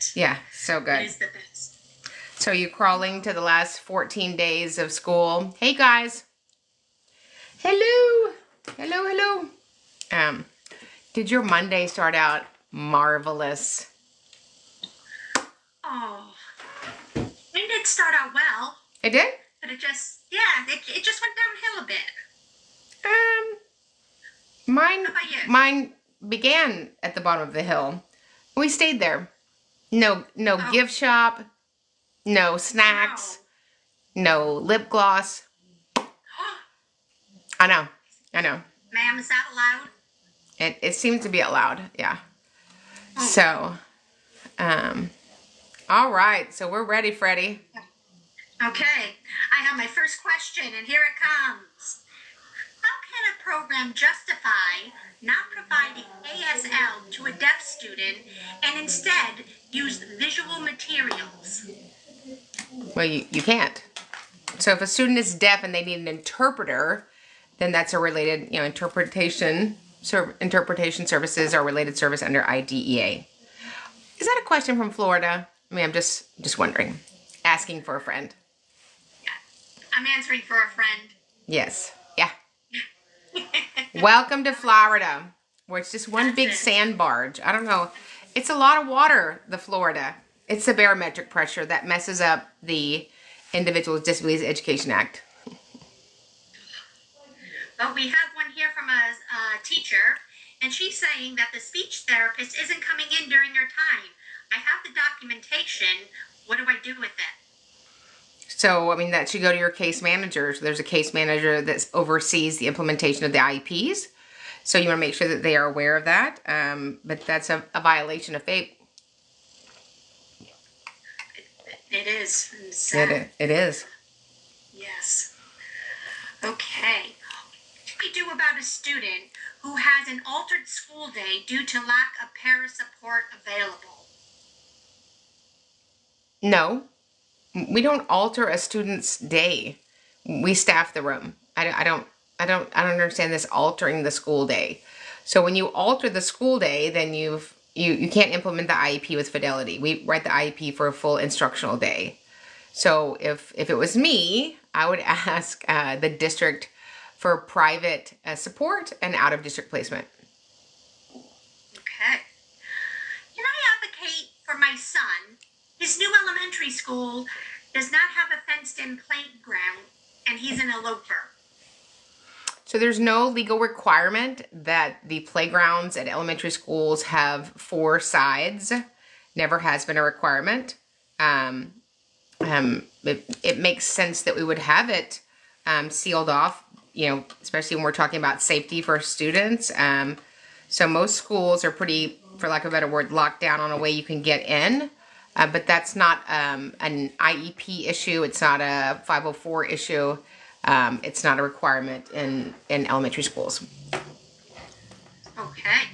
it. Yeah, so good. It is the best. So you're crawling to the last 14 days of school. Hey, guys. Hello. Hello, hello. Did your Monday start out marvelous? Oh, it did start out well. It did? But it just went downhill a bit. Mine, How about you? mine began at the bottom of the hill. We stayed there. No gift shop, no snacks, no lip gloss. I know. Ma'am, is that allowed? It seems to be allowed, yeah. So, all right. So we're ready, Freddie. Okay. I have my first question, and here it comes. How can a program justify not providing ASL to a deaf student and instead use visual materials? Well, you can't. So if a student is deaf and they need an interpreter, then that's a related, interpretation services are related service under IDEA. Is that a question from Florida? I mean, I'm just wondering. Asking for a friend. Yeah. I'm answering for a friend. Yes. Yeah. Welcome to Florida, where it's just one big sand barge. I don't know. It's a lot of water, the Florida. It's the barometric pressure that messes up the Individuals with Disabilities Education Act. Well, we have one here from a teacher, and she's saying that the speech therapist isn't coming in during her time. I have the documentation. What do I do with it? So, I mean, that should go to your case manager. So there's a case manager that oversees the implementation of the IEPs. So you want to make sure that they are aware of that. But that's a violation of FAPE. It is. It is. Yes. Okay. What do we do about a student who has an altered school day due to lack of para support available? No. We don't alter a student's day. We staff the room. I don't understand this altering the school day. So when you alter the school day, then you can't implement the IEP with fidelity. We write the IEP for a full instructional day. So if it was me, I would ask the district for private support and out-of-district placement. Okay. Can I advocate for my son? His new elementary school does not have a fenced-in playground, and he's an eloper. So there's no legal requirement that the playgrounds at elementary schools have 4 sides. Never has been a requirement. It makes sense that we would have it sealed off, especially when we're talking about safety for students. So most schools are pretty, for lack of a better word, locked down on a way you can get in. But that's not an IEP issue. It's not a 504 issue. It's not a requirement in elementary schools. Okay.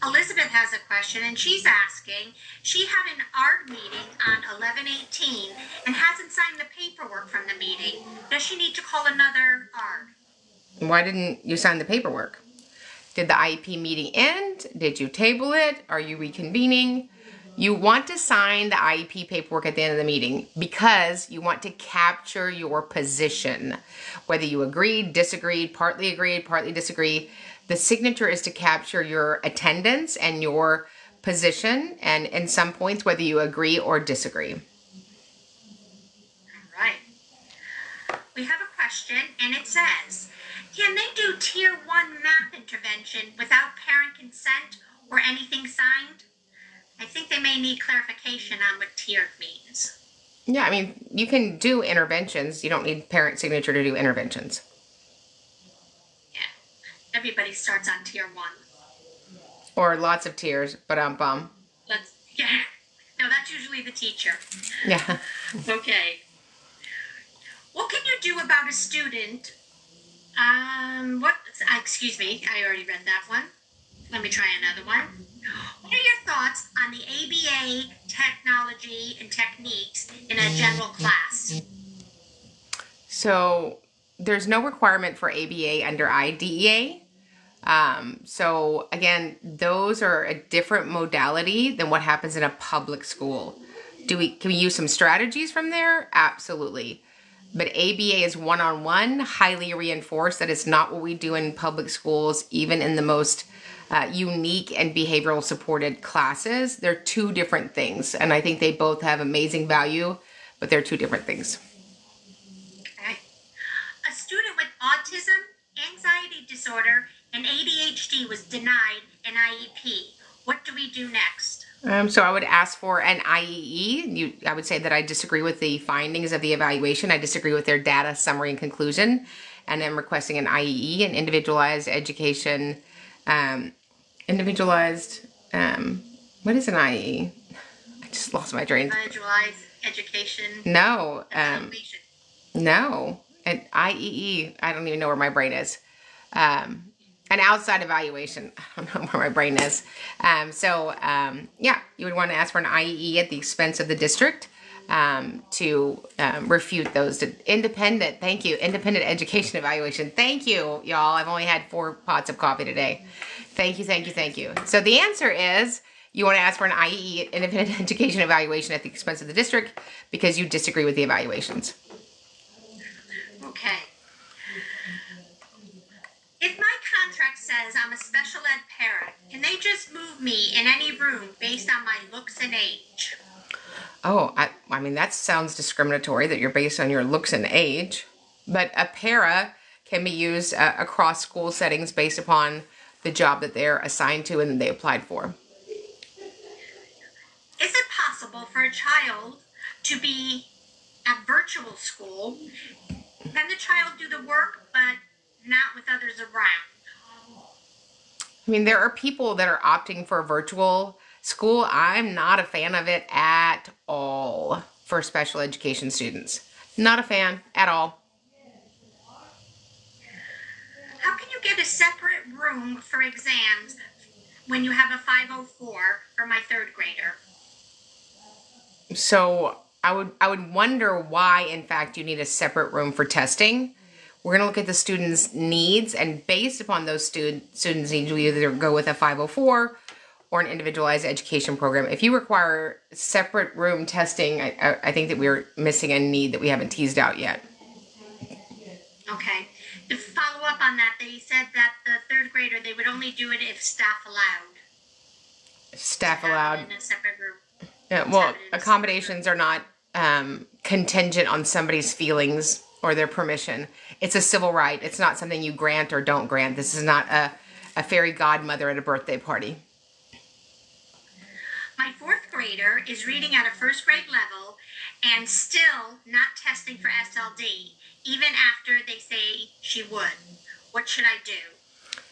Elizabeth has a question, and she's asking, she had an ARD meeting on 11/18 and hasn't signed the paperwork from the meeting. Does she need to call another ARD? Why didn't you sign the paperwork? Did the IEP meeting end? Did you table it? Are you reconvening? You want to sign the IEP paperwork at the end of the meeting because you want to capture your position. Whether you agreed, disagreed, partly disagree, the signature is to capture your attendance and your position, and in some points, whether you agree or disagree. All right. We have a question, and it says, can they do Tier 1 math intervention without parent consent or anything signed? I think they may need clarification on what tiered means. Yeah, I mean, you can do interventions. You don't need parent signature to do interventions. Yeah. Everybody starts on Tier 1. Or lots of tiers, but Yeah. No, that's usually the teacher. Yeah. Okay. What can you do about a student? Excuse me, I already read that one. Let me try another one. What are your thoughts on the ABA technology and techniques in a general class? So there's no requirement for ABA under IDEA. So again, those are a different modality than what happens in a public school. Can we use some strategies from there? Absolutely. But ABA is one-on-one, highly reinforced. That is not what we do in public schools, even in the most unique and behavioral supported classes. They're two different things. And I think they both have amazing value, but they're two different things. Okay. A student with autism, anxiety disorder, and ADHD was denied an IEP. What do we do next? So I would ask for an IEE. I would say that I disagree with the findings of the evaluation. I disagree with their data summary and conclusion. And I'm requesting an IEE, an individualized education, what is an IEE? I just lost my train. Individualized education. No, no, an IEE. I don't even know where my brain is. An outside evaluation. I don't know where my brain is. Yeah, you would want to ask for an IEE at the expense of the district to refute those. Independent education evaluation. Thank you, y'all. I've only had 4 pots of coffee today. Thank you. So the answer is you want to ask for an IEE, independent education evaluation at the expense of the district because you disagree with the evaluations. Okay. If my contract says I'm a special ed parent, can they just move me in any room based on my looks and age? Oh, I mean, that sounds discriminatory that you're based on your looks and age. But a para can be used across school settings based upon the job that they're assigned to and they applied for. Is it possible for a child to be at virtual school, can the child do the work, but not with others around? I mean, there are people that are opting for virtual school. I'm not a fan of it at all for special education students. Not a fan at all. How can you get a separate room for exams when you have a 504 for my 3rd grader? So I would wonder why, in fact, you need a separate room for testing. We're going to look at the students' needs, and based upon those students' needs, we either go with a 504 or an individualized education program. If you require separate room testing, I think that we're missing a need that we haven't teased out yet. Okay. To follow up on that, they said that the 3rd grader, they would only do it if staff allowed. Staff allowed. In a separate room. Yeah, well, accommodations are not contingent on somebody's feelings or their permission. It's a civil right. It's not something you grant or don't grant. This is not a fairy godmother at a birthday party. My 4th grader is reading at a 1st grade level and still not testing for SLD, even after they say she would. What should I do?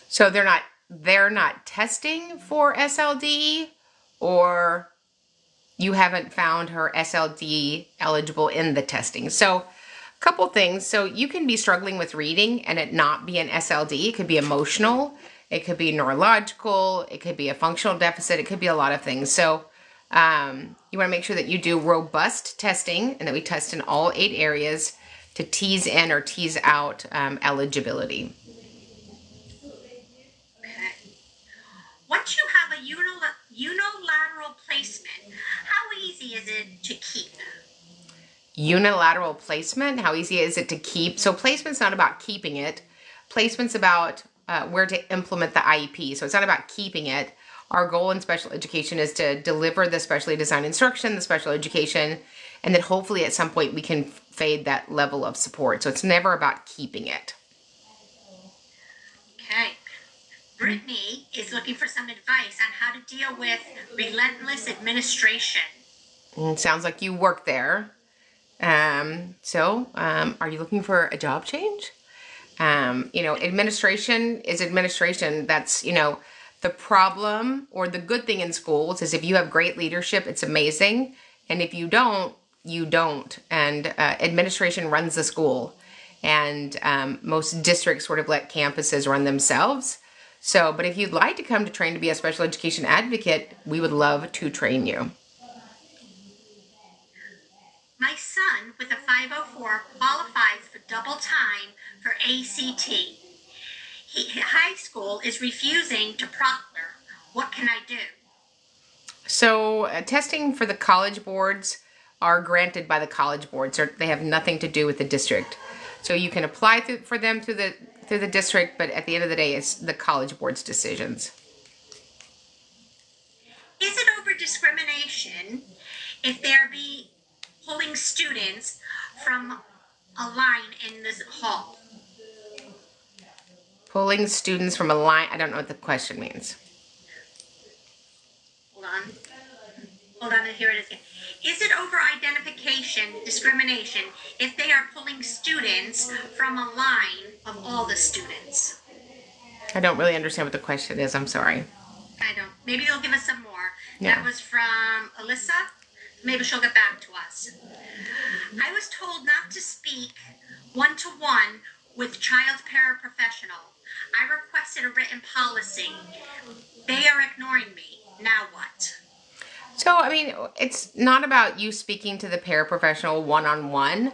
So they're not testing for SLD, or you haven't found her SLD eligible in the testing. So a couple things. So you can be struggling with reading and it not be an SLD. It could be emotional. It could be neurological. It could be a functional deficit. It could be a lot of things. So you want to make sure that you do robust testing and that we test in all 8 areas to tease in or tease out eligibility. Okay. Once you have a unilateral placement, how easy is it to keep? Unilateral placement, how easy is it to keep? So placement's not about keeping it. Placement's about where to implement the IEP. So it's not about keeping it. Our goal in special education is to deliver the specially designed instruction, the special education, and then hopefully at some point we can fade that level of support. So it's never about keeping it. Okay. Brittany is looking for some advice on how to deal with relentless administration. Sounds like you work there. Are you looking for a job change? Administration is administration. That's, the problem or the good thing in schools is if you have great leadership, it's amazing. And if you don't, you don't. And administration runs the school. And most districts sort of let campuses run themselves. So, but if you'd like to come to train to be a special education advocate, we would love to train you. My son with a 504 qualifies for double time for ACT. high school is refusing to proctor. What can I do? So testing for the college boards are granted by the college boards. They have nothing to do with the district. So you can apply for them through the district, but at the end of the day, it's the college board's decisions. Is it over discrimination if there be pulling students from a line in this hall? Pulling students from a line, I don't know what the question means. Hold on, and here it is again. Is it over identification discrimination if they are pulling students from a line of all the students? I don't really understand what the question is. I'm sorry. I don't. Maybe you'll give us some more. Yeah. That was from Alyssa. Maybe she'll get back to us. I was told not to speak one-to-one with child paraprofessional. I requested a written policy. They are ignoring me. Now what? So, I mean, it's not about you speaking to the paraprofessional one-on-one.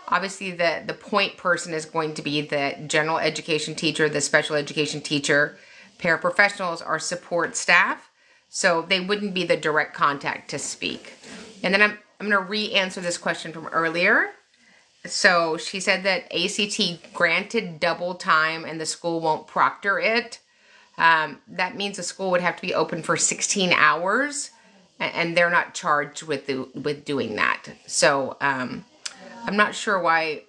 Obviously, the point person is going to be the general education teacher, the special education teacher. Paraprofessionals are support staff, so they wouldn't be the direct contact to speak. And then I'm going to re-answer this question from earlier. So she said that ACT granted double time and the school won't proctor it. That means the school would have to be open for 16 hours. And they're not charged with doing that. So I'm not sure why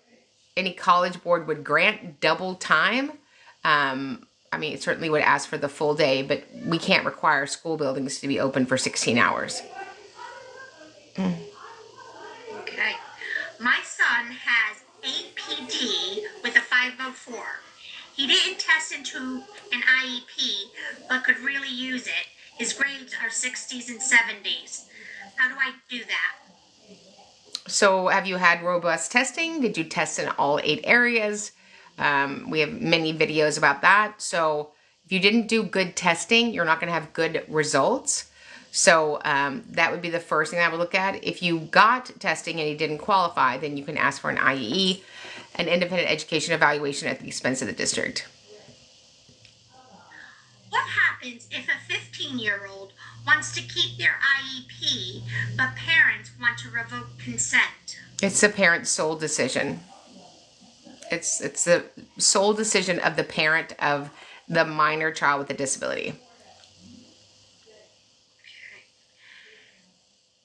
any college board would grant double time. I mean, it certainly would ask for the full day, but we can't require school buildings to be open for 16 hours. Okay. My son has APD with a 504. He didn't test into an IEP, but could really use it. His grades are 60s and 70s. How do I do that? So have you had robust testing? Did you test in all 8 areas? We have many videos about that. So if you didn't do good testing, you're not going to have good results. So that would be the first thing I would look at. If you got testing and you didn't qualify, then you can ask for an IEE, an independent education evaluation at the expense of the district. What happens if a 15-year-old wants to keep their IEP, but parents want to revoke consent? It's the parent's sole decision. It's the sole decision of the parent of the minor child with a disability.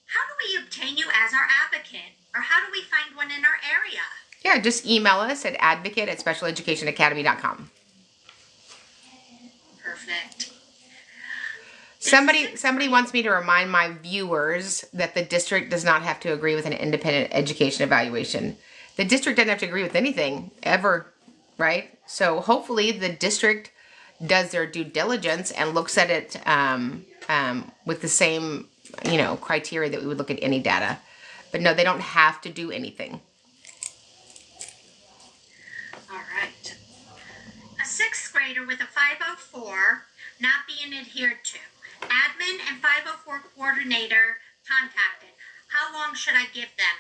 How do we obtain you as our advocate? Or how do we find one in our area? Yeah, just email us at advocate@specialeducationacademy.com. Perfect. Somebody wants me to remind my viewers that the district does not have to agree with an independent education evaluation. The district doesn't have to agree with anything, ever, right? So hopefully the district does their due diligence and looks at it with the same, criteria that we would look at any data. But no, they don't have to do anything. All right. A 6th grader with a 504 not being adhered to. Admin and 504 coordinator contacted. How long should I give them?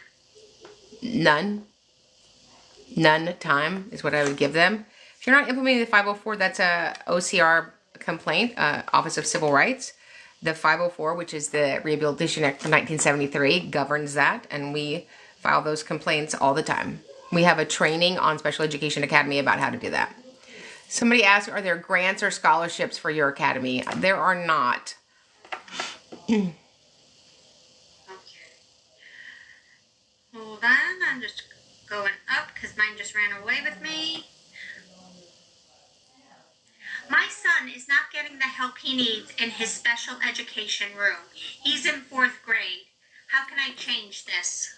None time is what I would give them. If you're not implementing the 504, that's a OCR complaint, Office of Civil Rights. The 504, which is the Rehabilitation Act of 1973, governs that, and we file those complaints all the time. We have a training on Special Education Academy about how to do that. Somebody asked, are there grants or scholarships for your academy? There are not. Okay. Hold on, I'm just going up because mine just ran away with me. My son is not getting the help he needs in his special education room. He's in 4th grade. How can I change this?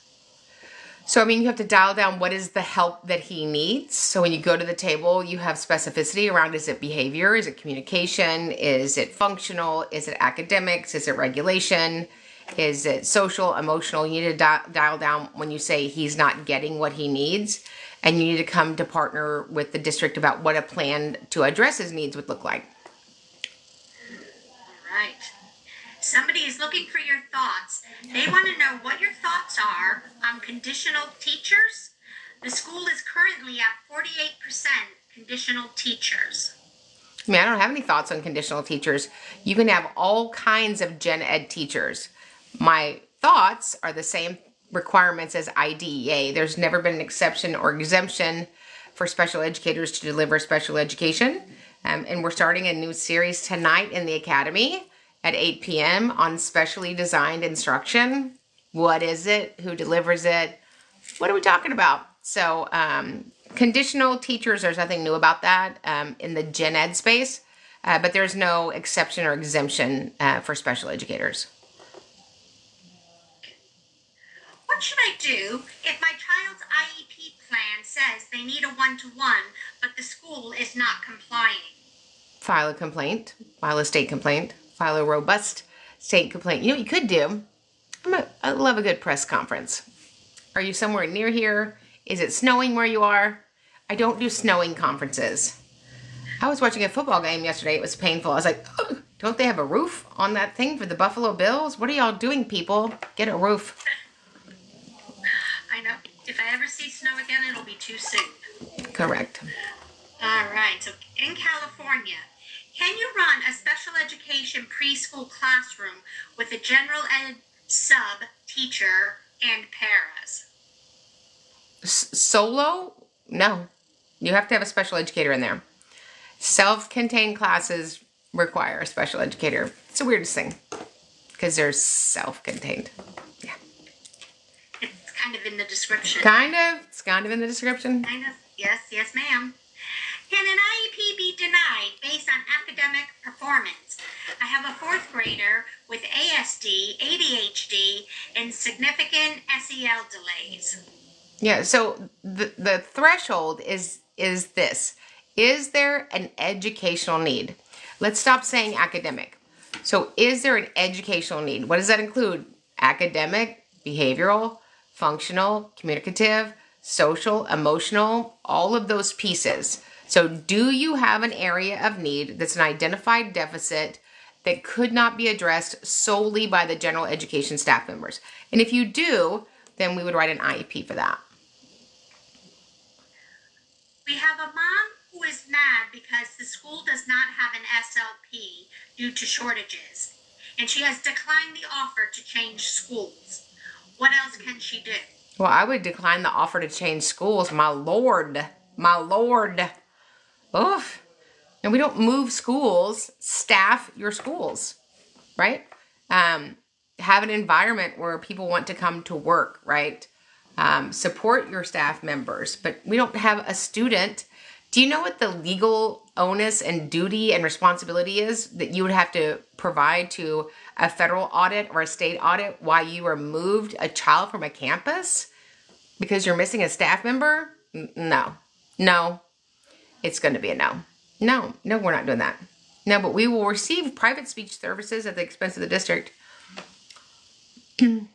So, you have to dial down what is the help that he needs. So when you go to the table, you have specificity around, is it behavior? Is it communication? Is it functional? Is it academics? Is it regulation? Is it social, emotional? You need to dial down when you say he's not getting what he needs. And you need to come to partner with the district about what a plan to address his needs would look like. All right. Somebody is looking for your thoughts. They want to know what your thoughts are on conditional teachers. The school is currently at 48% conditional teachers. I mean, I don't have any thoughts on conditional teachers. You can have all kinds of gen ed teachers. My thoughts are the same requirements as IDEA. There's never been an exception or exemption for special educators to deliver special education. And we're starting a new series tonight in the Academy at 8 p.m. on specially designed instruction. What is it? Who delivers it? What are we talking about? So conditional teachers, there's nothing new about that in the gen ed space, but there's no exception or exemption for special educators. What should I do if my child's IEP plan says they need a one-to-one, but the school is not complying? File a complaint, file a state complaint, file a robust state complaint. You know what you could do? I love a good press conference. Are you somewhere near here? Is it snowing where you are? I don't do snowing conferences. I was watching a football game yesterday. It was painful. I was like, oh, don't they have a roof on that thing for the Buffalo Bills? What are y'all doing, people? Get a roof. I know. If I ever see snow again, it'll be too soon. Correct. All right. So in California, can you run a special education preschool classroom with a general ed sub teacher and paras? Solo? No. You have to have a special educator in there. Self-contained classes require a special educator. It's the weirdest thing because they're self-contained. Yeah. It's kind of in the description. Kind of. It's kind of in the description. Kind of. Yes, yes, ma'am. Can an IEP be denied based on academic performance? I have a fourth grader with ASD, ADHD, and significant SEL delays. Yeah, so the threshold is this. Is there an educational need? Let's stop saying academic. So is there an educational need? What does that include? Academic, behavioral, functional, communicative, social, emotional, all of those pieces. So do you have an area of need that's an identified deficit that could not be addressed solely by the general education staff members? And if you do, then we would write an IEP for that. We have a mom who is mad because the school does not have an SLP due to shortages, and she has declined the offer to change schools. What else can she do? Well, I would decline the offer to change schools. My Lord. My Lord. Oof. And we don't move schools. Staff your schools, right? Have an environment where people want to come to work, right? Support your staff members, but we don't have a student. Do you know what the legal onus and duty and responsibility is that you would have to provide to a federal audit or a state audit why you removed a child from a campus because you're missing a staff member? No. It's going to be a no. No, we're not doing that. No, but we will receive private speech services at the expense of the district. Wow.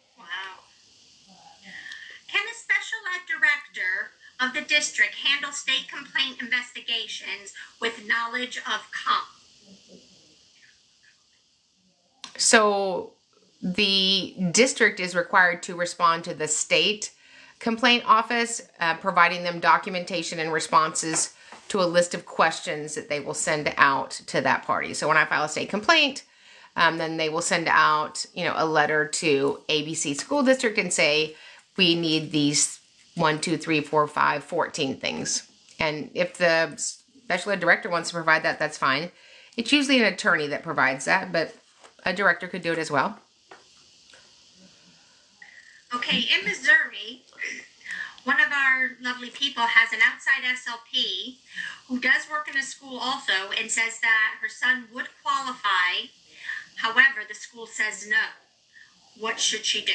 Can a special ed director of the district handle state complaint investigations with knowledge of comp? So the district is required to respond to the state complaint office, providing them documentation and responses to a list of questions that they will send out to that party. So when I file a state complaint, then they will send out, a letter to ABC school district and say, we need these 1, 2, 3, 4, 5, 14 things. And if the special ed director wants to provide that, that's fine. It's usually an attorney that provides that, but a director could do it as well. Okay, in Missouri, one of our lovely people has an outside SLP who does work in a school also and says that her son would qualify. However, the school says no. What should she do?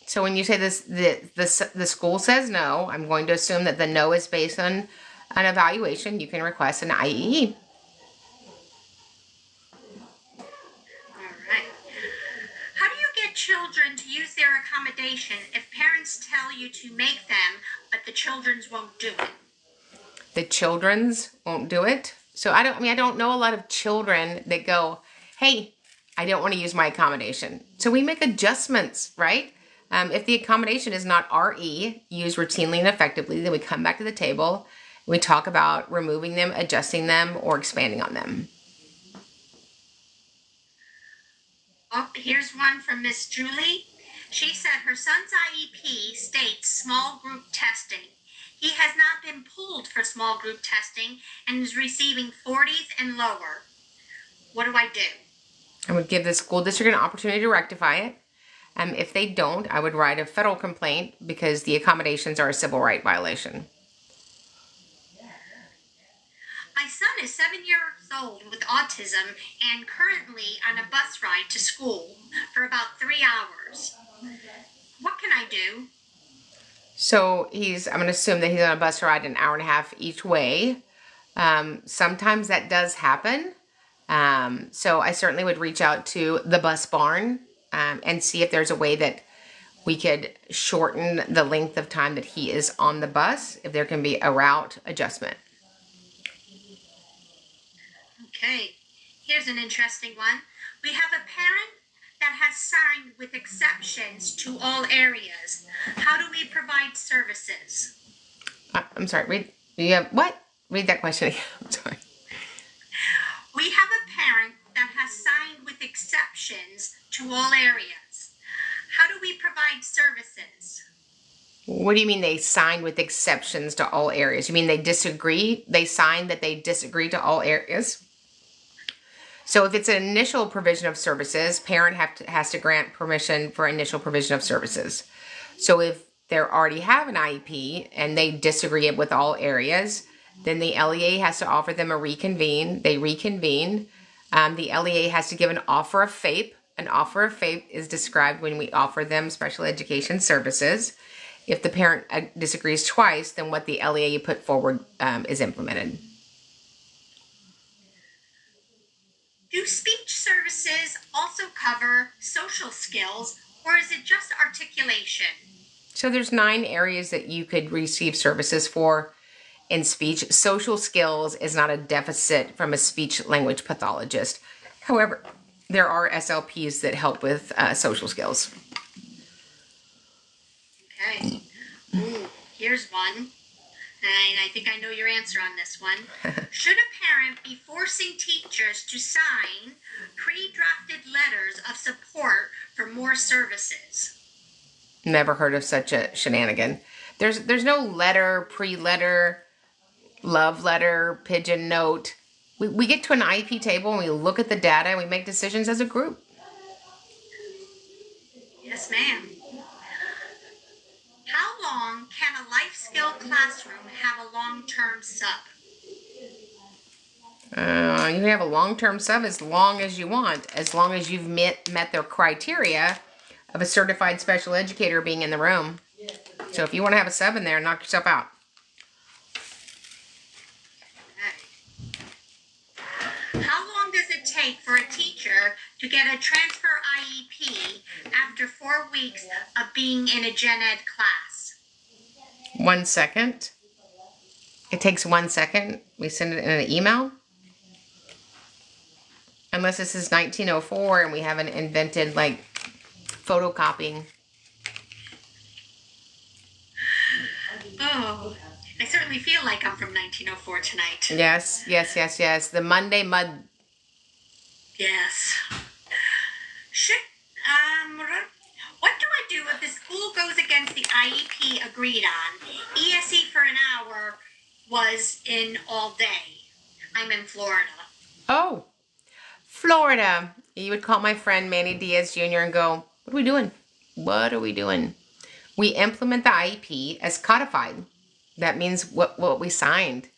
So when you say this, the school says no, I'm going to assume that the no is based on an evaluation. You can request an IEE. Children to use their accommodation if parents tell you to make them, but the children's won't do it? The children's won't do it? So I don't know a lot of children that go, hey, I don't want to use my accommodation. So we make adjustments, right? If the accommodation is not RE, used routinely and effectively, then we come back to the table We talk about removing them, adjusting them, or expanding on them. Oh, here's one from Miss Julie. She said her son's IEP states small group testing. He has not been pulled for small group testing and is receiving 40s and lower. What do I do? I would give the school district an opportunity to rectify it. If they don't, I would write a federal complaint because the accommodations are a civil right violation. My son is 7 years old with autism and currently on a bus ride to school for about 3 hours. What can I do? So I'm going to assume that he's on a bus ride an hour and a half each way. Sometimes that does happen. So I certainly would reach out to the bus barn and see if there's a way that we could shorten the length of time that he is on the bus, if there can be a route adjustment. Okay, here's an interesting one. We have a parent that has signed with exceptions to all areas. How do we provide services? I'm sorry, Read that question again. I'm sorry. We have a parent that has signed with exceptions to all areas. How do we provide services? What do you mean they signed with exceptions to all areas? You mean they disagree? They signed that they disagree to all areas? So if it's an initial provision of services, parent has to grant permission for initial provision of services. So if they already have an IEP and they disagree with all areas, then the LEA has to offer them a reconvene. They reconvene. The LEA has to give an offer of FAPE. An offer of FAPE is described when we offer them special education services. If the parent disagrees twice, then what the LEA put forward is implemented. Do speech services also cover social skills, or is it just articulation? So there's 9 areas that you could receive services for in speech. Social skills is not a deficit from a speech language pathologist. However, there are SLPs that help with social skills. Okay. Ooh, here's one. And I think I know your answer on this one. Should a parent be forcing teachers to sign pre-drafted letters of support for more services? Never heard of such a shenanigan. There's no letter, pre-letter, love letter, pigeon note. We get to an IEP table and we look at the data and we make decisions as a group. Yes, ma'am. How long can a life skill classroom have a long-term sub? You can have a long-term sub as long as you want, as long as you've met their criteria of a certified special educator being in the room. So if you want to have a sub in there, knock yourself out. Okay. How long does it take for a teacher to get a transfer IEP after 4 weeks of being in a gen ed class? 1 second. It takes 1 second. We send it in an email. Unless this is 1904 and we haven't invented like photocopying. Oh, I certainly feel like I'm from 1904 tonight. Yes, yes, yes, yes. The Monday mud. Yes. What do I do if the school goes against the IEP agreed on? ESE for an hour was in all day. I'm in Florida. Oh, Florida. You would call my friend Manny Diaz Jr. and go, what are we doing? What are we doing? We implement the IEP as codified. That means what we signed.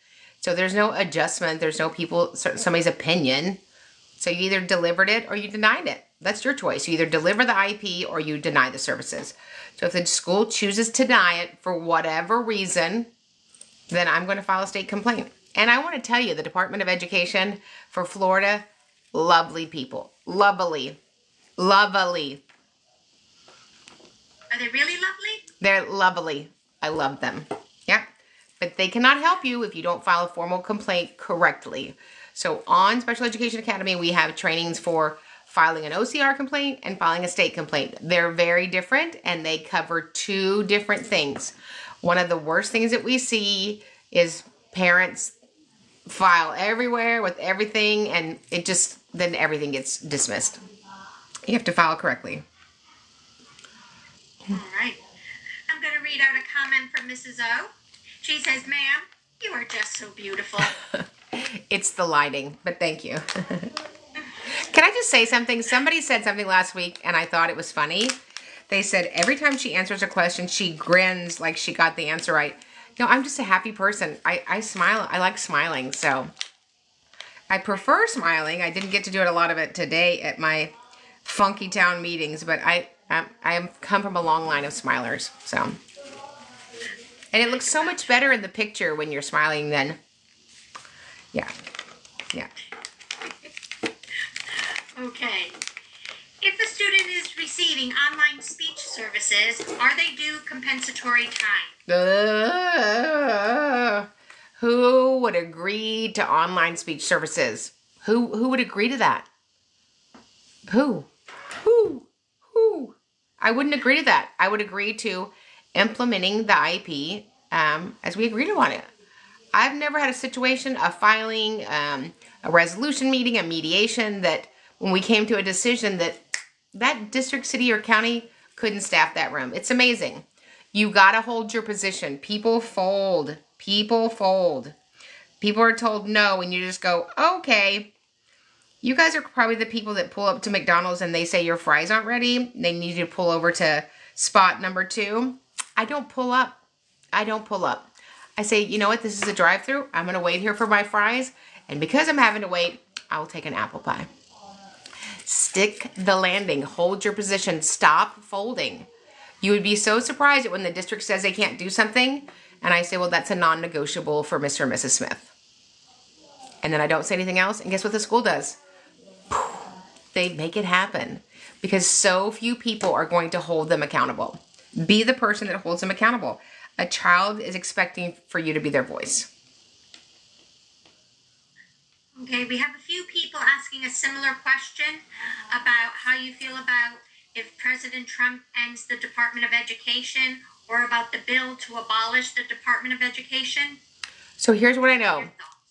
So there's no adjustment. There's no somebody's opinion. So you either delivered it or you denied it. That's your choice. You either deliver the IEP or you deny the services. So if the school chooses to deny it for whatever reason, then I'm going to file a state complaint. And I want to tell you, the Department of Education for Florida, lovely people. Lovely. Lovely. Are they really lovely? They're lovely. I love them. Yeah. But they cannot help you if you don't file a formal complaint correctly. So on Special Education Academy, we have trainings for filing an OCR complaint and filing a state complaint. They're very different and they cover 2 different things. One of the worst things that we see is parents file everywhere with everything, and then everything gets dismissed. You have to file correctly. All right. I'm going to read out a comment from Mrs. O. She says, "Ma'am, you are just so beautiful." It's the lighting, but thank you. Can I just say something? Somebody said something last week, and I thought it was funny. They said every time she answers a question, she grins like she got the answer right. No, I'm just a happy person. I smile. I like smiling, so I prefer smiling. I didn't get to do a lot of it today at my funky town meetings, but I come from a long line of smilers, so. And it looks so much better in the picture when you're smiling than, yeah. Okay. If a student is receiving online speech services, are they due compensatory time? Who would agree to online speech services? Who would agree to that? Who? I wouldn't agree to that. I would agree to implementing the IEP as we agreed on it. I've never had a situation, a filing, a resolution meeting, a mediation that when we came to a decision that district, city, or county couldn't staff that room. It's amazing. You got to hold your position. People fold. People fold. People are told no, and you just go, okay. You guys are probably the people that pull up to McDonald's and they say your fries aren't ready. They need you to pull over to spot number 2. I don't pull up. I say, you know what? This is a drive-thru. I'm going to wait here for my fries. And because I'm having to wait, I will take an apple pie. Stick the landing. Hold your position. Stop folding. You would be so surprised when the district says they can't do something. And I say, well, that's a non-negotiable for Mr. and Mrs. Smith. And then I don't say anything else. And guess what the school does? They make it happen. Because so few people are going to hold them accountable. Be the person that holds them accountable. A child is expecting for you to be their voice. Okay, we have a few people asking a similar question about how you feel about if President Trump ends the Department of Education, or about the bill to abolish the Department of Education. So here's what I know.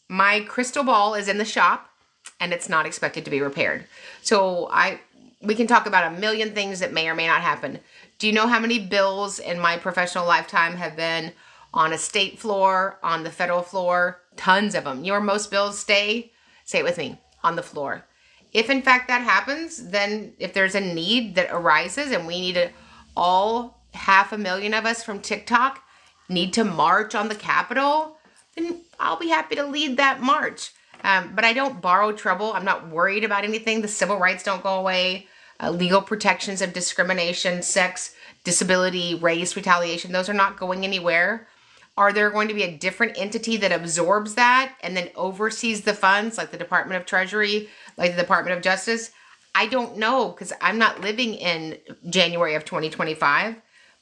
My crystal ball is in the shop, and it's not expected to be repaired. So we can talk about a million things that may or may not happen. Do you know how many bills in my professional lifetime have been on a state floor, on the federal floor? Tons of them. Most bills stay, say it with me, on the floor. If in fact that happens, then if there's a need that arises and we need all 500,000 of us from TikTok need to march on the Capitol, then I'll be happy to lead that march. But I don't borrow trouble. I'm not worried about anything. The civil rights don't go away. Legal protections of discrimination, sex, disability, race, retaliation, those are not going anywhere. Are there going to be a different entity that absorbs that and then oversees the funds, like the Department of Treasury, like the Department of Justice? I don't know, because I'm not living in January of 2025.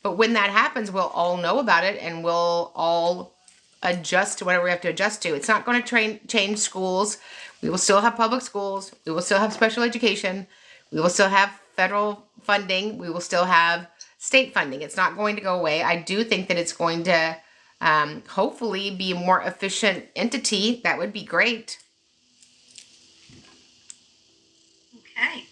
But when that happens, we'll all know about it and we'll all adjust to whatever we have to adjust to. It's not going to change schools. We will still have public schools. We will still have special education. We will still have federal funding. We will still have state funding. It's not going to go away. I do think that it's going to hopefully be a more efficient entity. That would be great. Okay.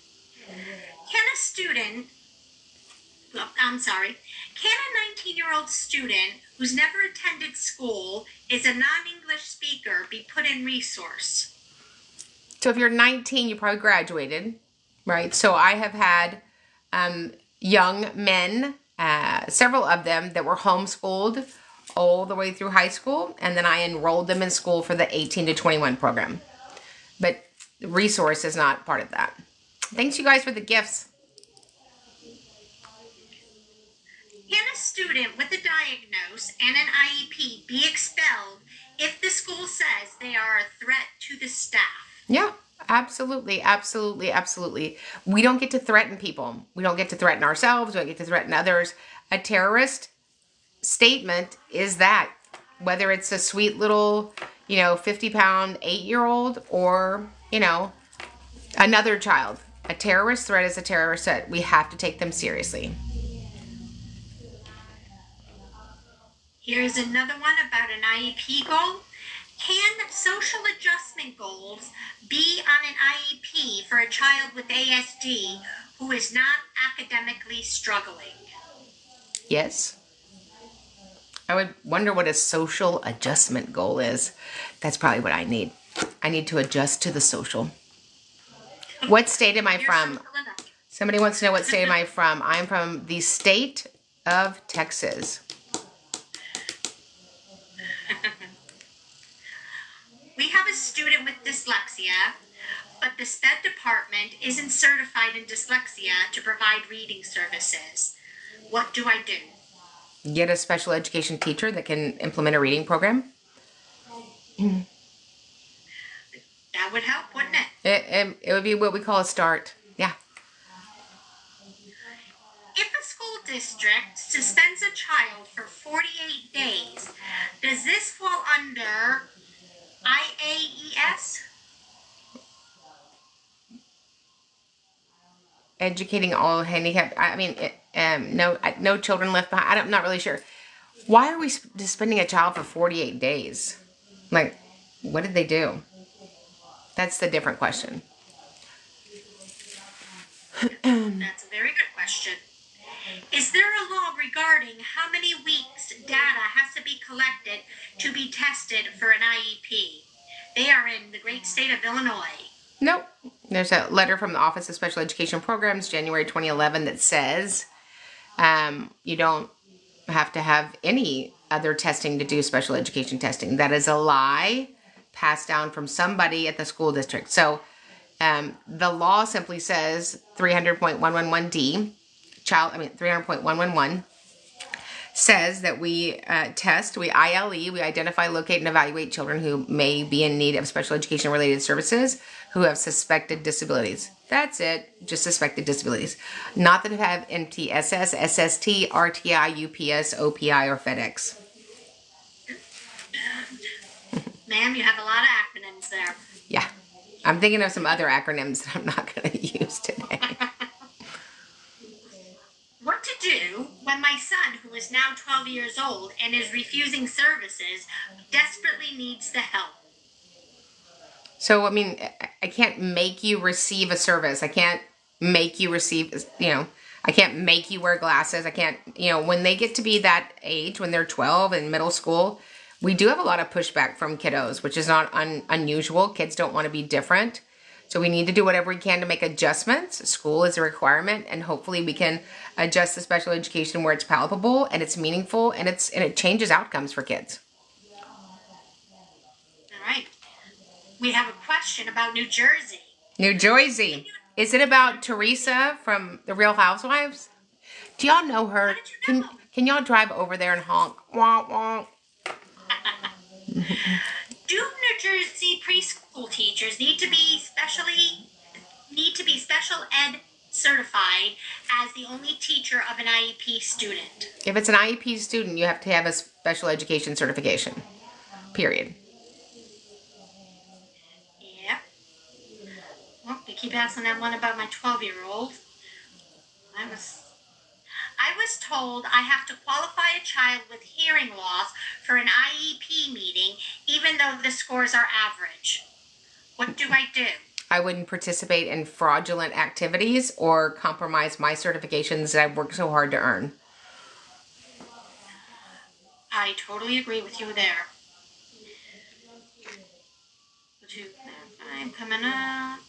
Can a 19-year-old student who's never attended school, is a non-English speaker, be put in resource? So if you're 19, you probably graduated, right? So I have had young men, several of them that were homeschooled all the way through high school, and then I enrolled them in school for the 18 to 21 program. But resource is not part of that. Thanks, you guys, for the gifts. Can a student with a diagnosis and an IEP be expelled if the school says they are a threat to the staff? Yeah, absolutely, absolutely, absolutely. We don't get to threaten people. We don't get to threaten ourselves. We don't get to threaten others. A terrorist statement is that, whether it's a sweet little, 50-pound 8-year-old or, another child. A terrorist threat is a terrorist threat. We have to take them seriously. Here's another one about an IEP goal. Can social adjustment goals be on an IEP for a child with ASD who is not academically struggling? Yes. I would wonder what a social adjustment goal is. That's probably what I need. I need to adjust to the social. What state am I from? Somebody wants to know what state am I from. I'm from the state of Texas. We have a student with dyslexia, but the SPED department isn't certified in dyslexia to provide reading services. What do I do? Get a special education teacher that can implement a reading program. That would help, wouldn't it? It would be what we call a start. Yeah. If a school district suspends a child for 48 days, does this fall under IAES? Educating all handicapped. I mean, no children left behind. I'm not really sure. Why are we suspending a child for 48 days? Like, what did they do? That's the different question. That's a very good question. Is there a law regarding how many weeks data has to be collected to be tested for an IEP? They are in the great state of Illinois. Nope. There's a letter from the Office of Special Education Programs, January 2011, that says you don't have to have any other testing to do special education testing. That is a lie passed down from somebody at the school district. So the law simply says 300.111D, 300.111 says that we test, we ILE, we identify, locate, and evaluate children who may be in need of special education related services who have suspected disabilities. That's it, just suspected disabilities. Not that have MTSS, SST, RTI, UPS, OPI, or FedEx. Ma'am, you have a lot of acronyms there. Yeah, I'm thinking of some other acronyms that I'm not going to use today. What to do when my son, who is now 12 years old and is refusing services, desperately needs the help? So, I mean, I can't make you receive a service. I can't make you receive, I can't make you wear glasses. I can't, when they get to be that age, when they're 12 in middle school, we do have a lot of pushback from kiddos, which is not unusual. Kids don't want to be different. So we need to do whatever we can to make adjustments. School is a requirement, and hopefully we can adjust the special education where it's palpable and it's meaningful and it changes outcomes for kids. All right. We have a question about New Jersey. New Jersey. Is it about Teresa from The Real Housewives? Do y'all know her? How did you know? Can y'all drive over there and honk? Wonk, wonk. Do New Jersey preschool teachers need to be special ed certified as the only teacher of an IEP student? If it's an IEP student, you have to have a special education certification. Period. Yeah. Well, you keep asking that one about my 12-year-old. I was told I have to qualify a child with hearing loss for an IEP meeting, even though the scores are average. What do I do? I wouldn't participate in fraudulent activities or compromise my certifications that I've worked so hard to earn. I totally agree with you there. I'm coming up.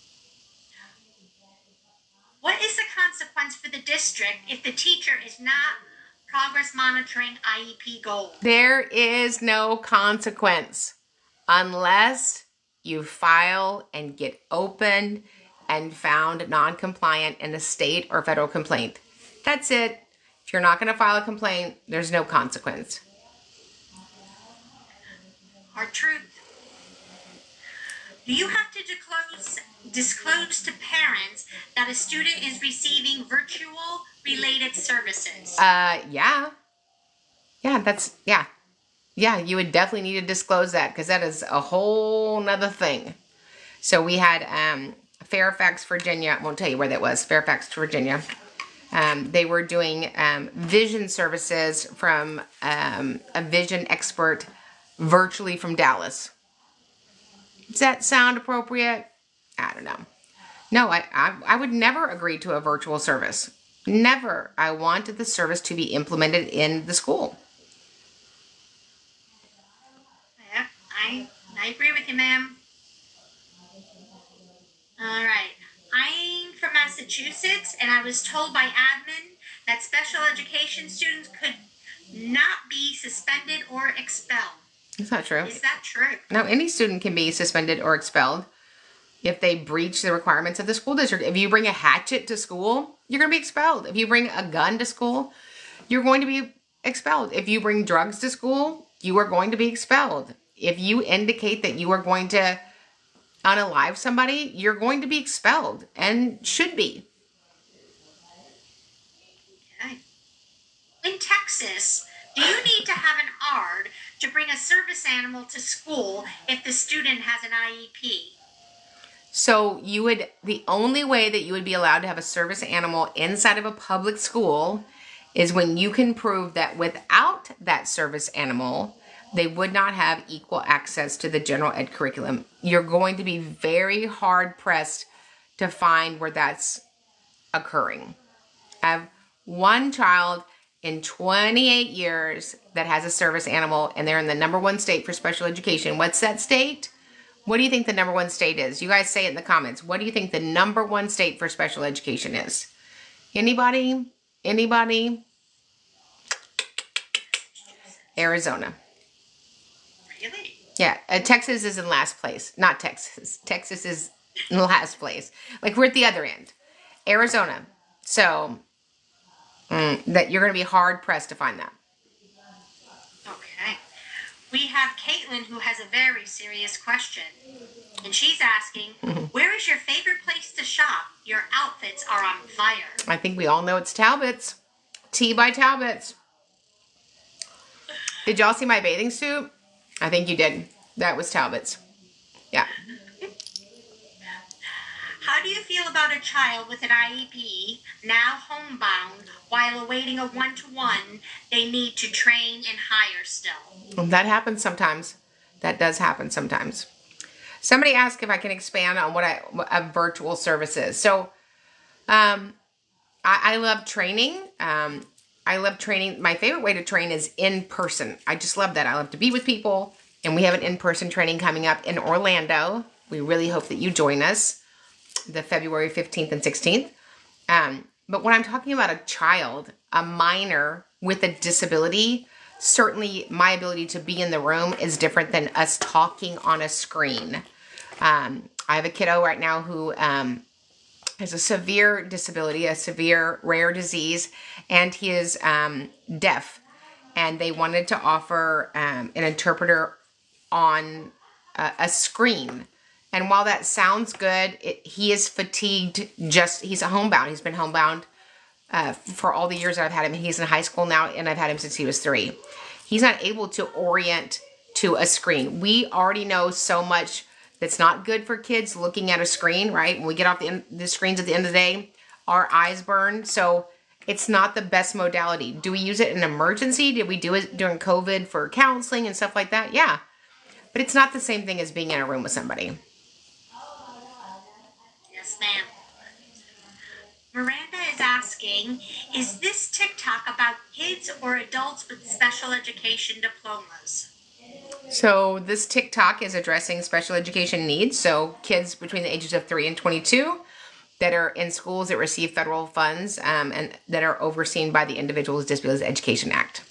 What is the consequence for the district if the teacher is not progress monitoring IEP goals? There is no consequence unless you file and get opened and found non-compliant in a state or federal complaint. That's it. If you're not going to file a complaint, there's no consequence. Hard truth. Do you have to disclose to parents that a student is receiving virtual related services? Yeah. Yeah, you would definitely need to disclose that because that is a whole nother thing. So we had Fairfax, Virginia. I won't tell you where that was. Fairfax, Virginia. They were doing vision services from a vision expert virtually from Dallas. Does that sound appropriate? I don't know. No, I would never agree to a virtual service. Never. I wanted the service to be implemented in the school. Yeah, I agree with you, ma'am. All right. I'm from Massachusetts, and I was told by admin that special education students could not be suspended or expelled. It's not true. Is that true? No, any student can be suspended or expelled if they breach the requirements of the school district. If you bring a hatchet to school, you're going to be expelled. If you bring a gun to school, you're going to be expelled. If you bring drugs to school, you are going to be expelled. If you indicate that you are going to unalive somebody, you're going to be expelled and should be. Okay. In Texas, do you need to have an ARD to bring a service animal to school if the student has an IEP? So the only way that you would be allowed to have a service animal inside of a public school is when you can prove that without that service animal, they would not have equal access to the general ed curriculum. You're going to be very hard pressed to find where that's occurring. I have one child in 28 years that has a service animal, and they're in the #1 state for special education. What's that state? What do you think the #1 state is? You guys say it in the comments. What do you think the #1 state for special education is? Anybody? Anybody? Arizona. Really? Yeah, Texas is in last place. Not Texas. Texas is in last place. Like, we're at the other end. Arizona. So, that you're going to be hard pressed to find that. Okay. We have Caitlin who has a very serious question. And she's asking, where is your favorite place to shop? Your outfits are on fire. I think we all know it's Talbot's. Tea by Talbot's. Did y'all see my bathing suit? I think you did. That was Talbot's. Yeah. How do you feel about a child with an IEP, now homebound, while awaiting a one-to-one they need to train and hire still? That happens sometimes. That does happen sometimes. Somebody asked if I can expand on what a virtual service is. So, I love training. I love training. My favorite way to train is in person. I just love that. I love to be with people. And we have an in-person training coming up in Orlando. We really hope that you join us the February 15th and 16th. But when I'm talking about a child, a minor with a disability, certainly my ability to be in the room is different than us talking on a screen. I have a kiddo right now who has a severe disability, a severe rare disease, and he is deaf. And they wanted to offer an interpreter on a screen. And while that sounds good, he is fatigued. He's a homebound. He's been homebound for all the years that I've had him. He's in high school now, and I've had him since he was 3. He's not able to orient to a screen. We already know so much that's not good for kids looking at a screen, right? When we get off the screens at the end of the day, our eyes burn. So it's not the best modality. Do we use it in an emergency? Did we do it during COVID for counseling and stuff like that? Yeah. But it's not the same thing as being in a room with somebody. Yes, ma'am. Miranda is asking, is this TikTok about kids or adults with special education diplomas? So this TikTok is addressing special education needs. So kids between the ages of 3 and 22 that are in schools that receive federal funds and that are overseen by the Individuals with Disabilities Education Act.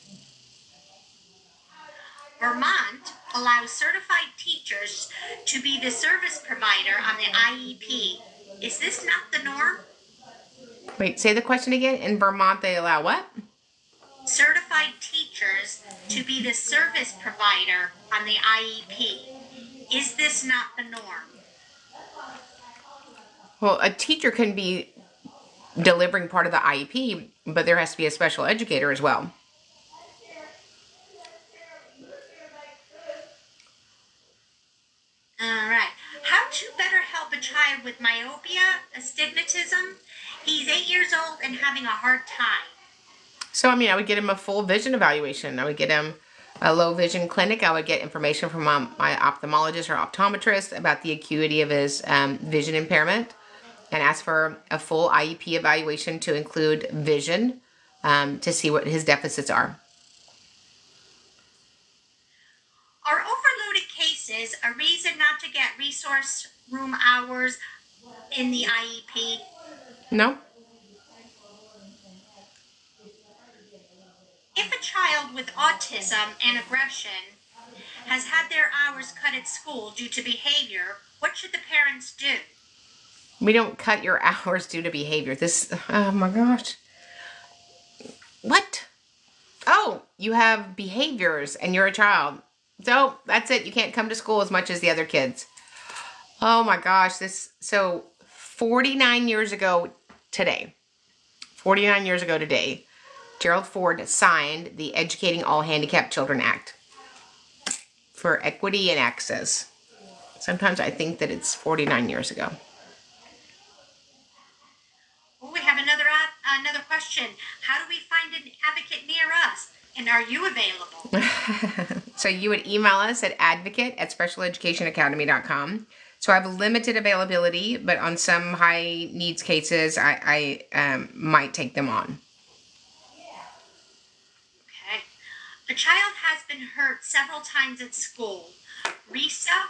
Vermont allows certified teachers to be the service provider on the IEP. Is this not the norm? Wait, say the question again. In Vermont, they allow what? Certified teachers to be the service provider on the IEP. Is this not the norm? Well, a teacher can be delivering part of the IEP, but there has to be a special educator as well. All right. How to better help a child with myopia, astigmatism? He's 8 years old and having a hard time. So, I would get him a full vision evaluation. I would get him A low vision clinic, I would get information from my ophthalmologist or optometrist about the acuity of his vision impairment and ask for a full IEP evaluation to include vision to see what his deficits are. Are overloaded cases a reason not to get resource room hours in the IEP? No. If a child with autism and aggression has had their hours cut at school due to behavior, what should the parents do? We don't cut your hours due to behavior. Oh my gosh. What? Oh, you have behaviors and you're a child. So that's it. You can't come to school as much as the other kids. Oh my gosh. So 49 years ago today, Gerald Ford signed the Educating All Handicapped Children Act for equity and access. Sometimes I think that it's 49 years ago. Well, we have another question. How do we find an advocate near us? And are you available? So you would email us at advocate@specialeducationacademy.com. So I have limited availability, but on some high needs cases, I might take them on. Okay. A child has been hurt several times at school. RISA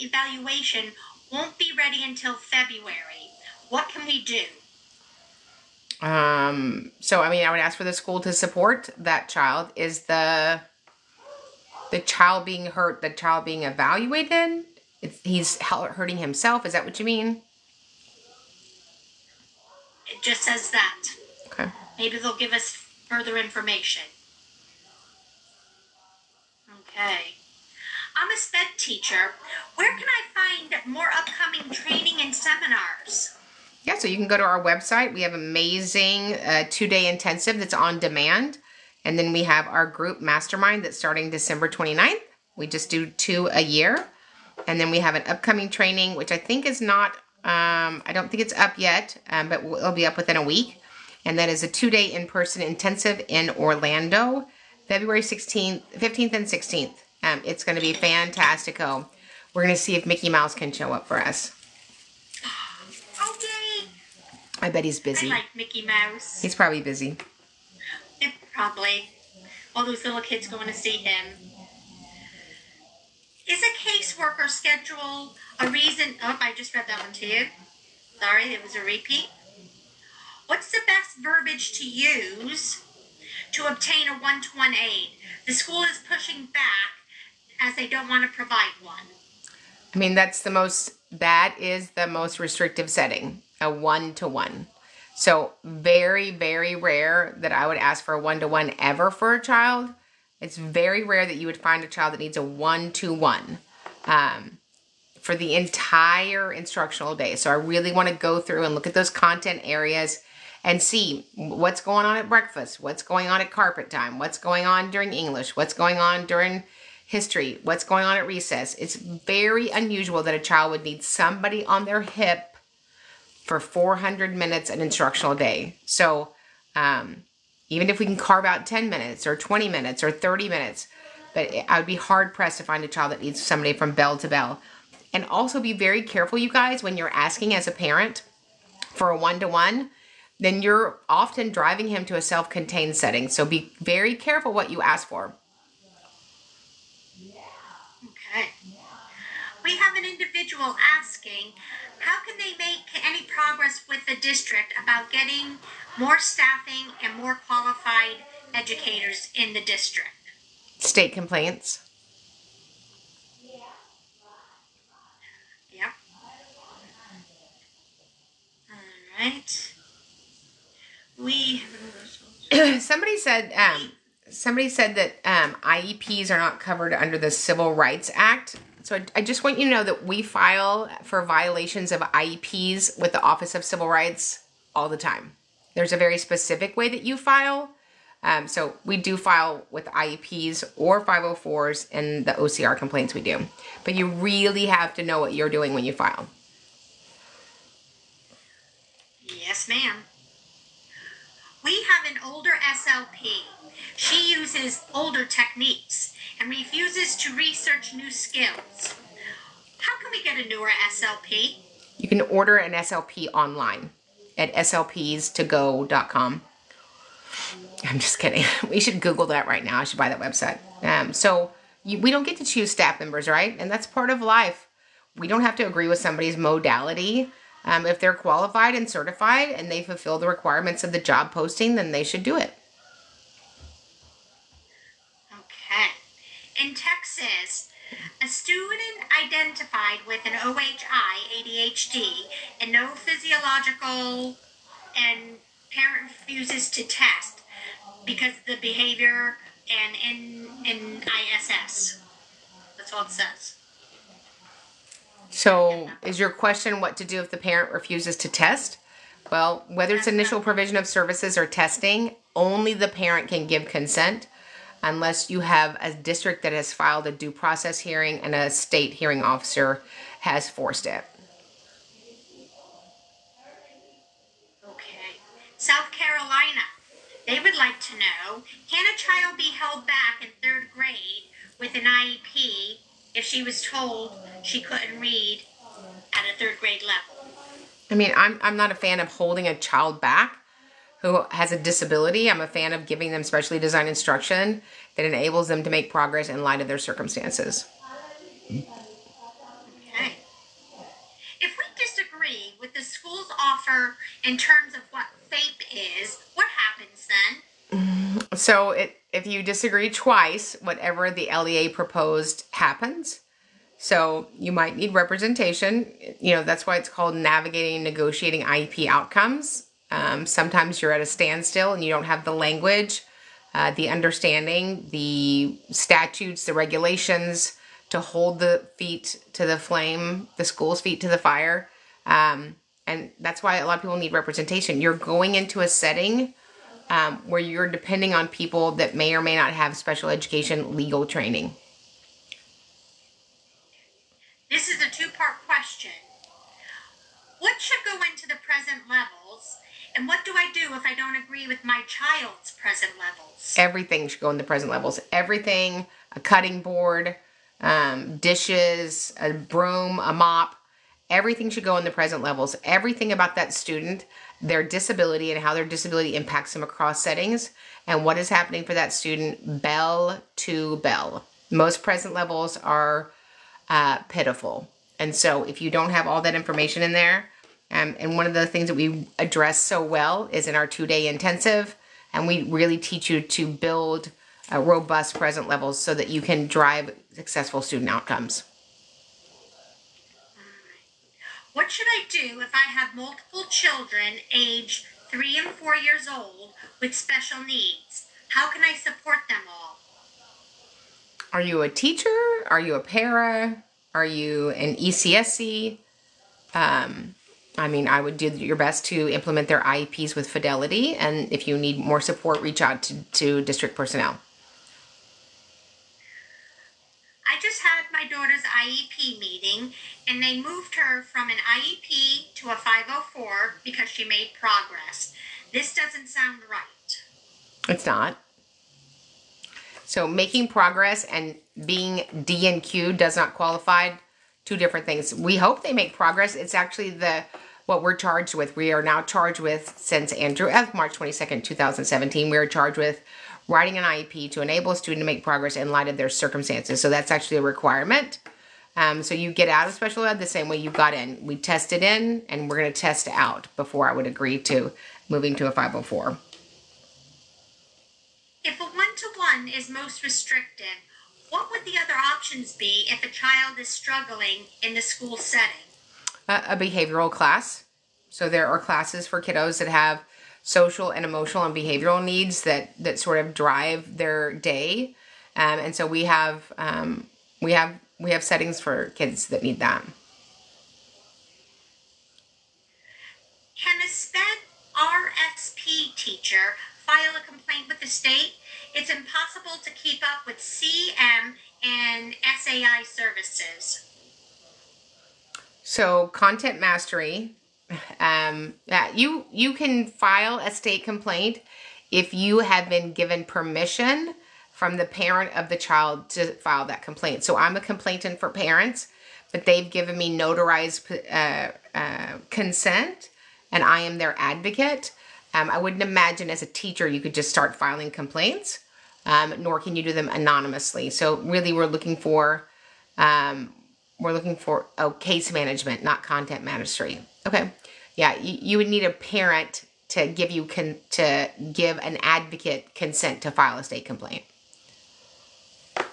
evaluation won't be ready until February. What can we do? So I would ask for the school to support that child. Is the child being hurt, the child being evaluated? He's hurting himself. Is that what you mean? It just says that. Okay. Maybe they'll give us further information. Okay. I'm a SPED teacher. Where can I find more upcoming training and seminars? Yeah, so you can go to our website. We have amazing 2-day intensive that's on demand. And then we have our group mastermind that's starting December 29th. We just do 2 a year. And then we have an upcoming training, which I think is not, I don't think it's up yet, but it'll be up within a week. And that is a 2-day in-person intensive in Orlando, February 15th and 16th. It's going to be fantastico. We're going to see if Mickey Mouse can show up for us. Okay. I bet he's busy. I like Mickey Mouse. He's probably busy. Probably. All those little kids going to see him. Is a caseworker schedule a reason? Oh, I just read that one to you. Sorry, it was a repeat. What's the best verbiage to use to obtain a one-to-one aid? The school is pushing back as they don't want to provide one. That is the most restrictive setting, a one-to-one. So very, very rare that I would ask for a one-to-one ever for a child. It's very rare that you would find a child that needs a one-to-one for the entire instructional day. So I really want to go through and look at those content areas and see what's going on at breakfast, what's going on at carpet time, what's going on during English, what's going on during history, what's going on at recess. It's very unusual that a child would need somebody on their hip for 400 minutes an instructional day. So even if we can carve out 10 minutes or 20 minutes or 30 minutes, but I would be hard pressed to find a child that needs somebody from bell to bell. And also be very careful, you guys, when you're asking as a parent for a one-to-one, then you're often driving him to a self-contained setting. So be very careful what you ask for. Okay. We have an individual asking, how can they make any progress with the district about getting more staffing and more qualified educators in the district? State complaints. Yep. All right. Somebody said that IEPs are not covered under the Civil Rights Act. So I just want you to know that we file for violations of IEPs with the Office of Civil Rights all the time. There's a very specific way that you file. So we do file with IEPs or 504s and the OCR complaints we do. But you really have to know what you're doing when you file. Yes, ma'am. We have have an older SLP. She uses older techniques and refuses to research new skills. How can we get a newer SLP? You can order an SLP online at slpstogo.com. I'm just kidding. We should Google that right now. I should buy that website. We don't get to choose staff members, right? And that's part of life. We don't have to agree with somebody's modality. If they're qualified and certified and they fulfill the requirements of the job posting, then they should do it. Okay. In Texas, a student identified with an OHI, ADHD, and no physiological, and parent refuses to test because of the behavior and in ISS. That's all it says. So is your question what to do if the parent refuses to test? Well, whether it's initial provision of services or testing, only the parent can give consent unless you have a district that has filed a due process hearing and a state hearing officer has forced it. Okay. South Carolina, they would like to know, can a child be held back in 3rd grade with an IEP if she was told she couldn't read at a 3rd grade level? I mean, I'm not a fan of holding a child back who has a disability. I'm a fan of giving them specially designed instruction that enables them to make progress in light of their circumstances. Okay. If we disagree with the school's offer in terms of what FAPE is, what happens then? So if you disagree twice, whatever the LEA proposed happens. So you might need representation. That's why it's called navigating, negotiating IEP outcomes. Sometimes you're at a standstill and you don't have the language, the understanding, the statutes, the regulations to hold the feet to the flame, the school's feet to the fire. And that's why a lot of people need representation. You're going into a setting where you're depending on people that may or may not have special education legal training. This is a 2-part question. What should go into the present levels? And what do I do if I don't agree with my child's present levels? Everything should go in the present levels. Everything, a cutting board, dishes, a broom, a mop, everything should go in the present levels. Everything about that student, their disability and how their disability impacts them across settings and what is happening for that student bell to bell. Most present levels are pitiful. And so if you don't have all that information in there, and one of the things that we address so well is in our 2-day intensive, and we really teach you to build robust present levels so that you can drive successful student outcomes. What should I do if I have multiple children aged 3 and 4 years old with special needs? How can I support them all? Are you a teacher? Are you a para? Are you an ECSC? I would do your best to implement their IEPs with fidelity, and if you need more support, reach out to district personnel. I just had my daughter's IEP meeting, and they moved her from an IEP to a 504 because she made progress. This doesn't sound right. It's not. So making progress and being D and Q does not qualify. 2 different things. We hope they make progress. It's actually what we're charged with. We are now charged with, since Andrew F. March 22nd, 2017, we are charged with writing an IEP to enable a student to make progress in light of their circumstances. So that's actually a requirement. So you get out of special ed the same way you got in. We tested in, and we're going to test out before I would agree to moving to a 504. If a 1-to-1 is most restrictive, what would the other options be if a child is struggling in the school setting? A behavioral class. So there are classes for kiddos that have social and emotional and behavioral needs that sort of drive their day. And so we have settings for kids that need that. Can a SPED RSP teacher file a complaint with the state? It's impossible to keep up with CM and SAI services. So content mastery, you can file a state complaint if you have been given permission from the parent of the child to file that complaint. So I'm a complainant for parents, but they've given me notarized consent, and I am their advocate. I wouldn't imagine as a teacher you could just start filing complaints, nor can you do them anonymously. So really we're looking for case management, not content ministry. Okay. Yeah, you would need a parent to give an advocate consent to file a state complaint. Okay.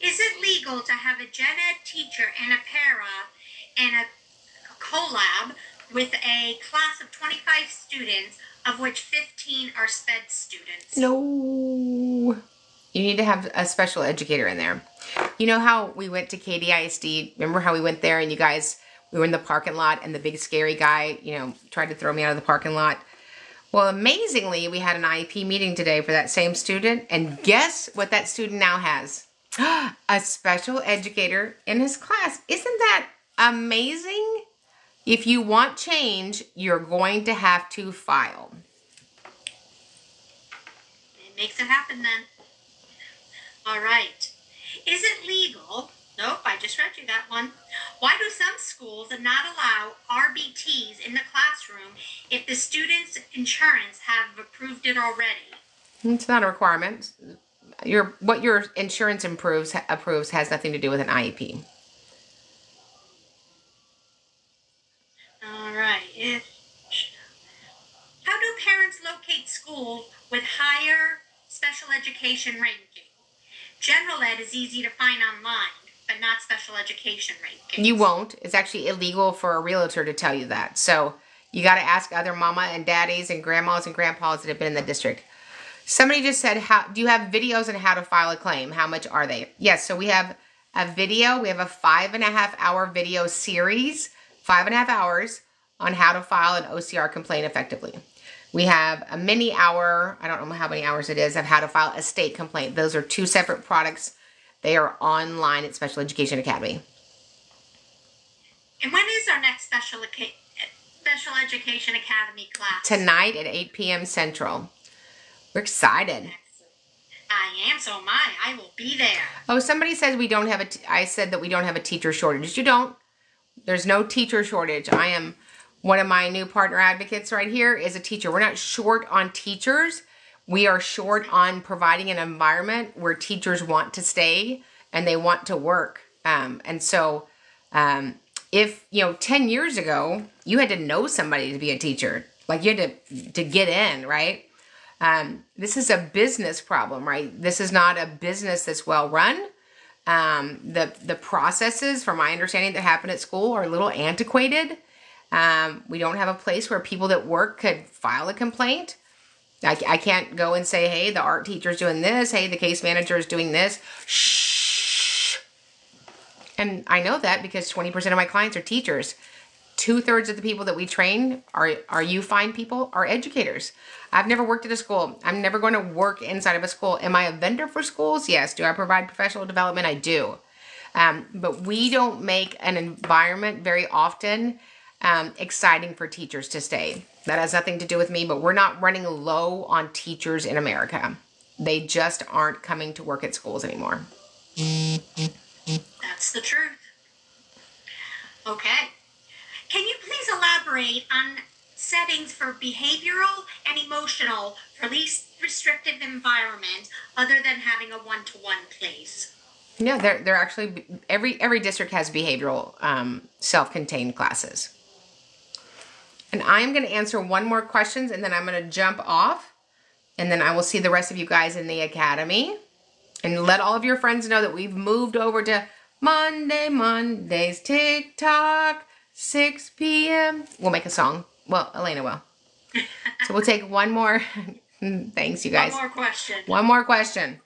Is it legal to have a gen ed teacher and a para and a collab with a class of 25 students, of which 15 are sped students? No. You need to have a special educator in there. You know how we went to KDISD? Remember how we went there and you guys, we were in the parking lot and the big scary guy, tried to throw me out of the parking lot? Well, amazingly, we had an IEP meeting today for that same student. And guess what that student now has? A special educator in his class. Isn't that amazing? If you want change, you're going to have to file. It makes it happen then. All right. Is it legal? Nope, I just read you that one. Why do some schools not allow RBTs in the classroom if the student's insurance have approved it already? It's not a requirement. What your insurance approves has nothing to do with an IEP. All right. How do parents locate schools with higher special education ranking? General ed is easy to find online, but not special education rankings. You won't. It's actually illegal for a realtor to tell you that. So you got to ask other mama and daddies and grandmas and grandpas that have been in the district. Somebody just said, do you have videos on how to file a claim? How much are they? Yes, so we have a video. We have a 5.5-hour video series, 5.5 hours on how to file an OCR complaint effectively. We have a mini hour, I don't know how many hours it is, of how to file a state complaint. Those are two separate products. They are online at Special Education Academy. And when is our next Special Education Academy class? Tonight at 8 p.m. Central. We're excited. I am, so am I. I will be there. Oh, somebody says we don't have I said that we don't have a teacher shortage. You don't. There's no teacher shortage. I am one of my new partner advocates right here is a teacher. We're not short on teachers. We are short on providing an environment where teachers want to stay and they want to work. And so if, 10 years ago, you had to know somebody to be a teacher. Like you had to get in, right? This is a business problem, right? This is not a business that's well run. The processes, from my understanding, that happen at school are a little antiquated. We don't have a place where people that work could file a complaint. I can't go and say, hey, the art teacher's doing this. Hey, the case manager is doing this. Shh. And I know that because 20% of my clients are teachers. 2/3 of the people that we train are you fine people, are educators. I've never worked at a school. I'm never going to work inside of a school. Am I a vendor for schools? Yes. Do I provide professional development? I do. But we don't make an environment very often exciting for teachers to stay. That has nothing to do with me, but we're not running low on teachers in America. They just aren't coming to work at schools anymore. That's the truth. Okay. Can you please elaborate on settings for behavioral and emotional for least restrictive environment other than having a one-to-one place? Yeah, they're actually, every district has behavioral self-contained classes. And I'm going to answer one more question and then I'm going to jump off and then I will see the rest of you guys in the academy and let all of your friends know that we've moved over to Mondays TikTok, 6 p.m. We'll make a song. Well, Elena will. So we'll take one more. Thanks, you guys. One more question. One more question.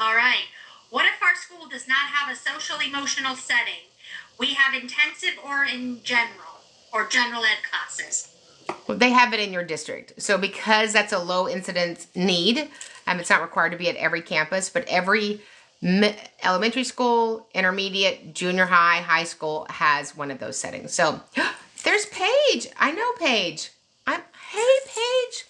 All right. What if our school does not have a social emotional setting? We have intensive or in general or general ed classes. Well, they have it in your district. So because that's a low incidence need, it's not required to be at every campus, but every elementary school, intermediate, junior high, high school has one of those settings. So there's Paige. I know Paige. Hey, Paige.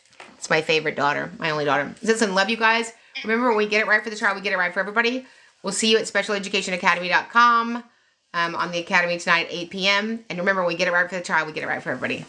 It's my favorite daughter, my only daughter. Listen, love you guys. Remember, when we get it right for the child, we get it right for everybody. We'll see you at specialeducationacademy.com on the academy tonight at 8 p.m. And remember, when we get it right for the child, we get it right for everybody.